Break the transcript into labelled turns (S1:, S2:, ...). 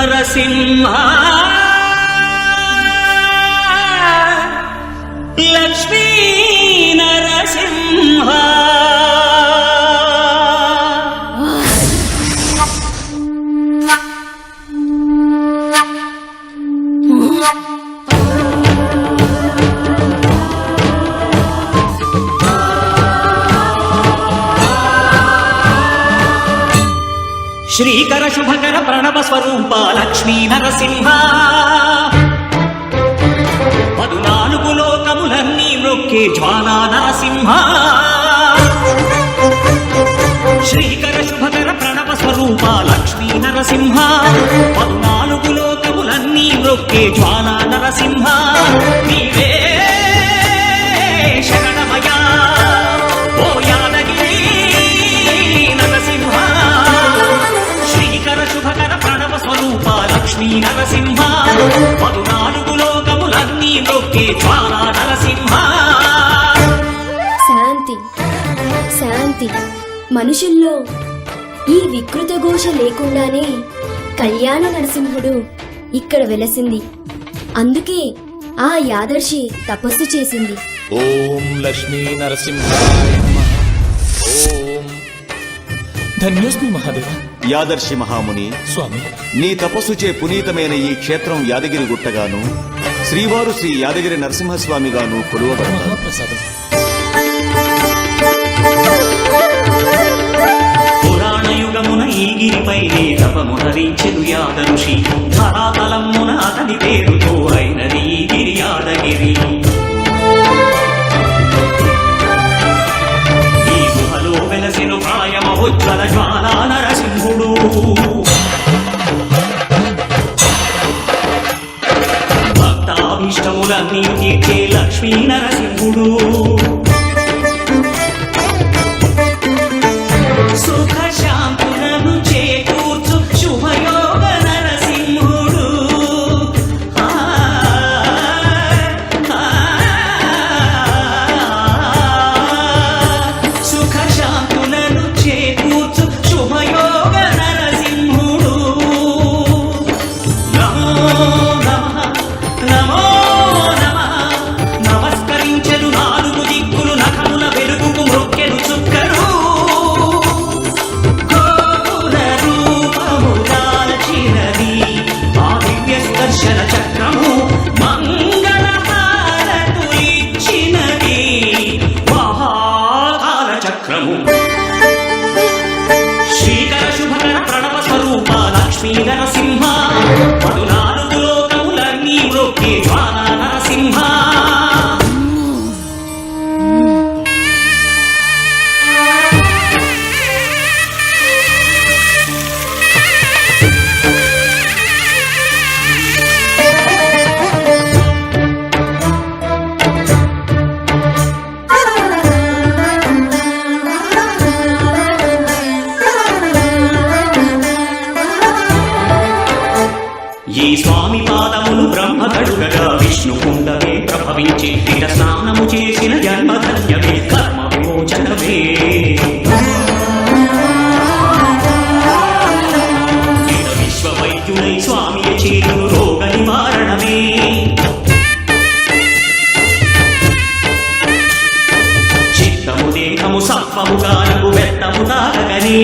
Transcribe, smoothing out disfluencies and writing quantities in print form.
S1: నరసింహ లక్ష్మీ నరసింహ శ్రీకర శుభకర ప్రణవ స్వరూప లక్ష్మీ నరసింహ 14 లోకములన్నీ మ్రొక్కే జ్వాలా నరసింహ శ్రీకర శుభకర ప్రణవ స్వరూప లక్ష్మీ నరసింహ 14 లోకములన్నీ మ్రొక్కే జ్వాలా నరసింహ నీవే శరణమయా ఓ యాదగిరి నరసింహ శ్రీకర శుభకర ప్రణవ స్వరూప లక్ష్మీ నరసింహ 14 లోకములన్నీ మ్రొక్కే జ్వాలా నరసింహ.
S2: శాంతి శాంతి. మనుషుల్లో ఈ వికృత ఘోష లేకుండానే కళ్యాణ నరసింహుడు ఇక్కడ వెలసింది. అందుకే ఆ యాదర్శి తపస్సు చేసింది.
S3: ఓం లక్ష్మీ నరసింహాయ నమః. ఓం ధన్యోస్మి మహాదేవ.
S4: యాదర్శి మహాముని
S3: స్వామి,
S4: నీ తపస్సుచే పునీతమైన ఈ క్షేత్రం యాదగిరి గుట్టగాను శ్రీవారు శ్రీ యాదగిరి నరసింహస్వామిగాను కొలువబడతారు.
S3: మహాప్రసాదం.
S1: పురాణయుగమున ఈ గిరిపైనే తపమునరించెను యాదఋషి ధరాతలమున అతని పేరుతో అయినది ఈ గిరి యాదగిరి. ఈ గుహలో వెలసిన ప్రాయమహోజ్వల జ్వాలా నరసింహుడు భక్తాభీష్టములన్నీ తీర్చే లక్ష్మీ నరసింహుడు సుఖ శాంతులను చేకూర్చు శుభయోగ నరసింహుడు. సుఖ శాంతులను చేకూర్చు శుభయోగ నరసింహుడు. నమో నమః నమో నమః నమస్కరించెను 4 దిక్కులు నఖముల వెలుగుకు మ్రొక్కెను చుక్కరు. దర్శన చక్రము మంగళహారతులిచ్చినది మహాకాల చక్రము. శ్రీకర శుభకర ప్రణవ స్వరూప లక్ష్మీ నరసింహ 14 లోకములన్నీ మ్రొక్కే జ్వాలా నరసింహ. ఈ స్వామి పాదములు బ్రహ్మ కడుగగా విష్ణు కుండమే ప్రభవించి ఇట స్నానము చేసిన జన్మధన్యమే కర్మ విమోచనమే. ఇట విశ్వవైద్యుడై స్వామి చేతులు రోగ నివారణమే. చిత్తము దేహము సత్వము గానము వెత్తము తాగగనే